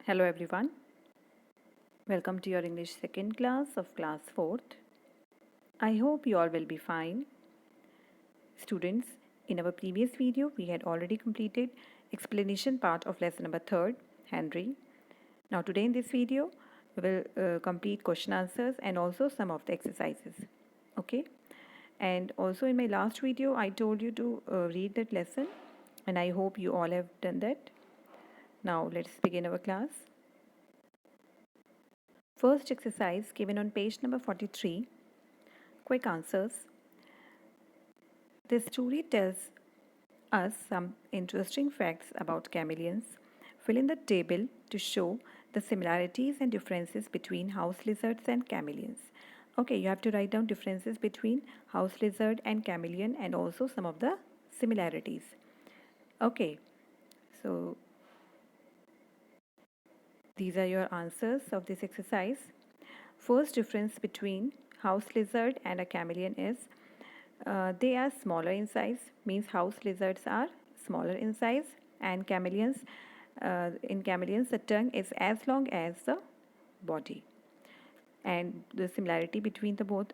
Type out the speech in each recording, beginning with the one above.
Hello everyone. Welcome to your English second class of class 4th. I hope you all will be fine. Students, in our previous video we had already completed explanation part of lesson number 3rd, Henry. Now today in this video we will complete question answers and also some of the exercises. Okay? And also in my last video I told you to read that lesson and I hope you all have done that. Now let's begin our class. First exercise given on page number 43. Quick answers. This story tells us some interesting facts about chameleons. Fill in the table to show the similarities and differences between house lizards and chameleons. Okay, you have to write down differences between house lizard and chameleon and also some of the similarities. Okay, so these are your answers of this exercise. First difference between house lizard and a chameleon is they are smaller in size, means house lizards are smaller in size, and chameleons, in chameleons the tongue is as long as the body. And the similarity between both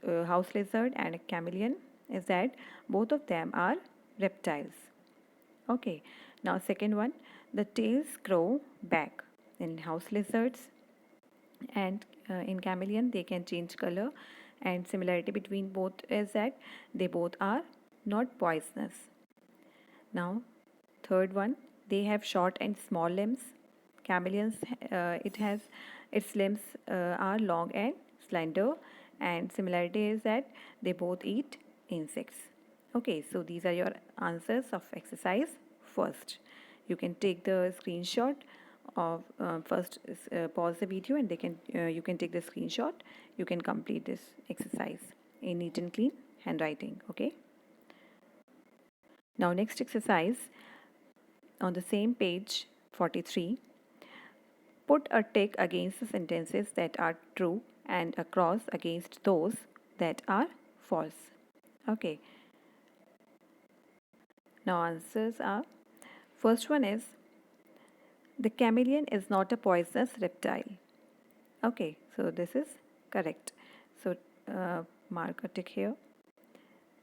house lizard and a chameleon is that both of them are reptiles. Okay, now second one, the tails grow back in house lizards, and in chameleon they can change color, and similarity between both is that they both are not poisonous. Now third one, they have short and small limbs. Chameleons, its limbs are long and slender, and similarity is that they both eat insects. Okay, so these are your answers of exercise first. You can take the screenshot of first pause the video and you can take the screenshot. You can complete this exercise in neat and clean handwriting. Okay, now next exercise on the same page 43. Put a tick against the sentences that are true and a cross against those that are false. Okay, now answers are, first one is, the chameleon is not a poisonous reptile. Okay, so this is correct. So mark a tick here.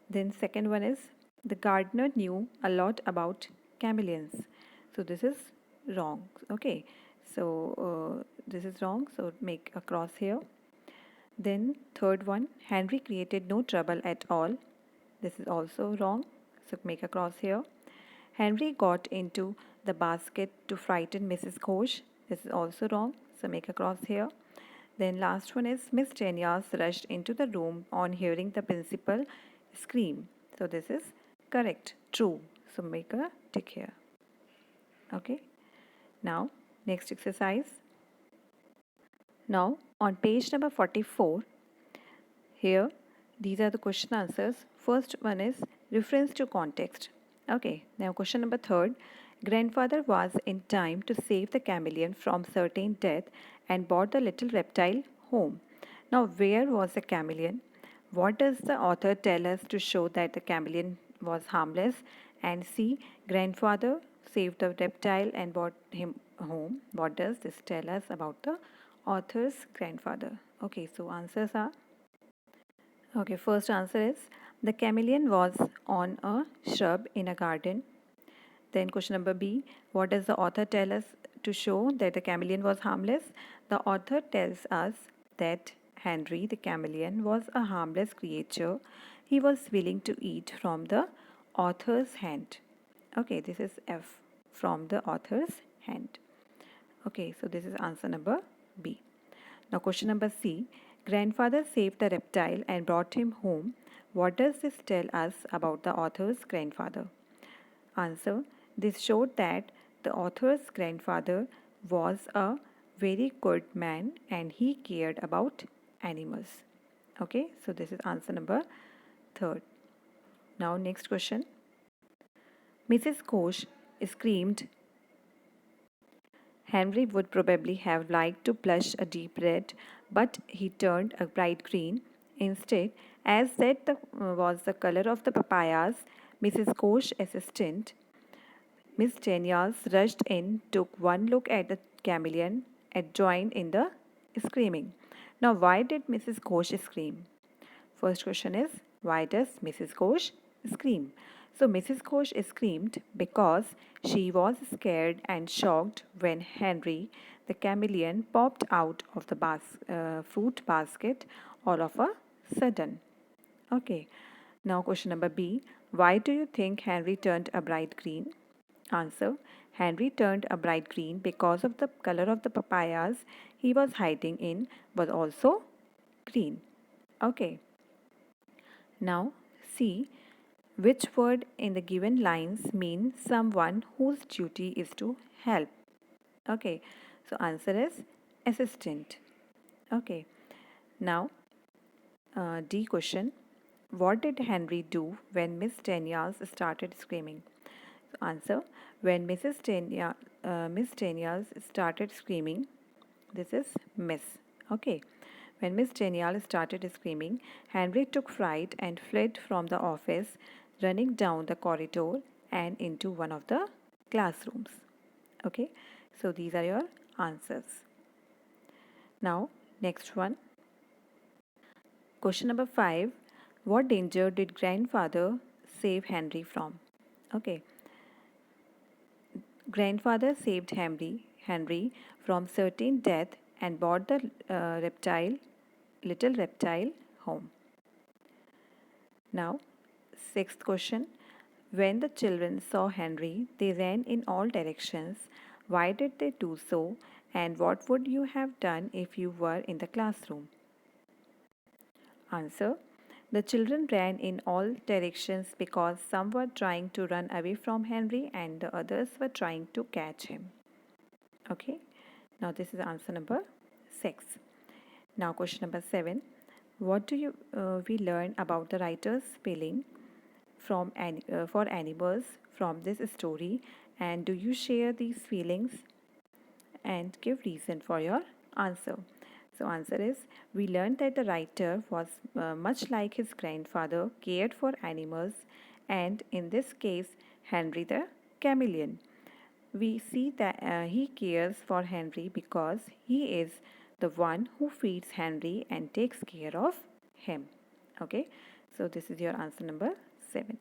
Then second one is, the gardener knew a lot about chameleons. So this is wrong. Okay, so this is wrong. So make a cross here. Then third one, Henry created no trouble at all. This is also wrong. So make a cross here. Henry got into the basket to frighten Mrs. Ghosh. This is also wrong. So make a cross here. Then last one is, Miss Tenyas rushed into the room on hearing the principal scream. So this is correct, true. So make a tick here. Okay. Now next exercise. Now on page number 44, here these are the question answers. First one is reference to context. Okay, now question number 3rd. Grandfather was in time to save the chameleon from certain death and brought the little reptile home. Now, where was the chameleon? What does the author tell us to show that the chameleon was harmless? And C, grandfather saved the reptile and brought him home. What does this tell us about the author's grandfather? Okay, so answers are, okay, first answer is, the chameleon was on a shrub in a garden. Then question number B, what does the author tell us to show that the chameleon was harmless? The author tells us that Henry the chameleon was a harmless creature. He was willing to eat from the author's hand. Okay, this is F, from the author's hand. Okay, so this is answer number B. Now question number C, grandfather saved the reptile and brought him home. What does this tell us about the author's grandfather? Answer, this showed that the author's grandfather was a very good man and he cared about animals. Okay, so this is answer number 3rd. Now next question. Mrs. Ghosh screamed. Henry would probably have liked to blush a deep red, but he turned a bright green. Instead, as that was the color of the papayas, Mrs. Ghosh's assistant Miss Daniels rushed in, took one look at the chameleon, and joined in the screaming. Now, why did Mrs. Ghosh scream? First question is, why does Mrs. Ghosh scream? So, Mrs. Ghosh screamed because she was scared and shocked when Henry, the chameleon, popped out of the fruit basket all of a sudden. Okay. Now, question number B. Why do you think Henry turned a bright green? Answer. Henry turned a bright green because of the color of the papayas he was hiding in was also green. Okay. Now, see which word in the given lines mean someone whose duty is to help. Okay. So, answer is assistant. Okay. Now, D question. What did Henry do when Miss Daniels started screaming? So answer. When Miss Daniels started screaming, this is Miss. Okay. When Miss Danielle started screaming, Henry took fright and fled from the office, running down the corridor and into one of the classrooms. Okay. So these are your answers. Now, next one. Question number 5. What danger did grandfather save Henry from? Okay. Grandfather saved Henry from certain death and brought the little reptile home. Now, sixth question. When the children saw Henry, they ran in all directions. Why did they do so? And what would you have done if you were in the classroom? Answer. The children ran in all directions because some were trying to run away from Henry and the others were trying to catch him. Okay. Now this is answer number 6. Now question number 7. What do we learn about the writer's feeling for animals from this story, and do you share these feelings and give reason for your answer? So answer is, we learned that the writer was much like his grandfather, cared for animals, and in this case Henry the chameleon. We see that he cares for Henry because he is the one who feeds Henry and takes care of him. Okay, so this is your answer number 7.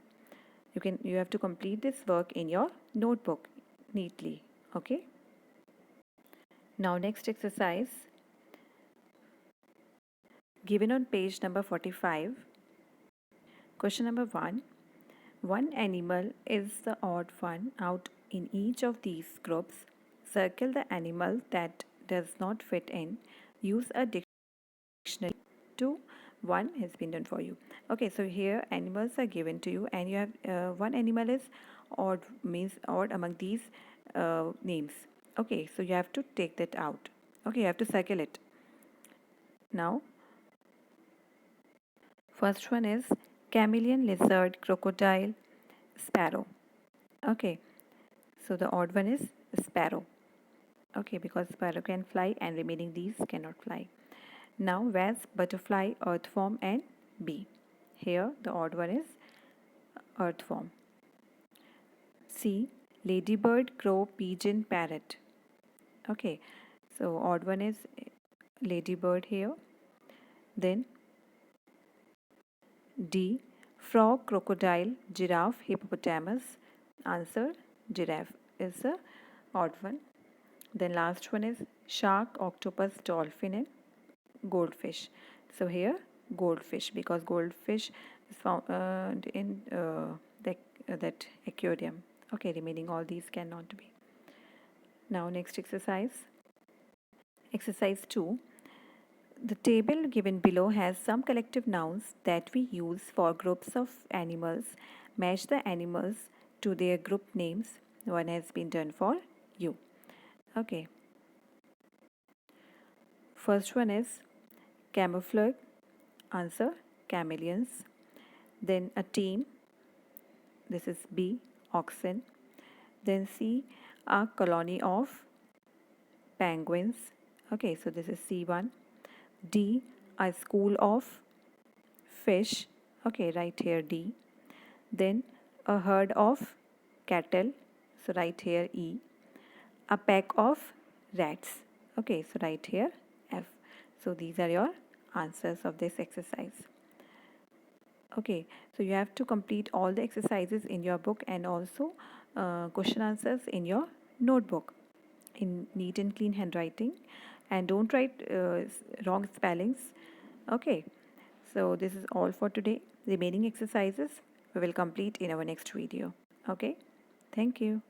You have to complete this work in your notebook neatly. Okay, now next exercise given on page number 45. Question number 1. One animal is the odd one out in each of these groups. Circle the animal that does not fit in. Use a dictionary. 2. 1 has been done for you. Okay, so here animals are given to you and you have one animal is odd, means odd among these names. Okay, so you have to take that out. Okay, you have to circle it. Now, first one is chameleon, lizard, crocodile, sparrow. Okay, so the odd one is sparrow. Okay, because sparrow can fly and remaining these cannot fly. Now wasp, butterfly, earthworm and bee. Here the odd one is earthworm. C. Ladybird, crow, pigeon, parrot. Okay, so odd one is ladybird here. Then D. Frog, crocodile, giraffe, hippopotamus. Answer giraffe is the odd one. Then last one is shark, octopus, dolphin and goldfish. So here goldfish because goldfish is found in that aquarium. Okay, remaining all these cannot be. Now next exercise. Exercise 2. The table given below has some collective nouns that we use for groups of animals. Match the animals to their group names. One has been done for you. Okay. First one is camouflage. Answer chameleons. Then a team. This is B, oxen. Then C, a colony of penguins. Okay, so this is C1. D, a school of fish. Okay, right here D. Then a herd of cattle. so write here E. A pack of rats. Okay, so write here F. So these are your answers of this exercise. Okay, so you have to complete all the exercises in your book and also question answers in your notebook in neat and clean handwriting, and don't write wrong spellings. Okay, so this is all for today. Remaining exercises we will complete in our next video. Okay, thank you.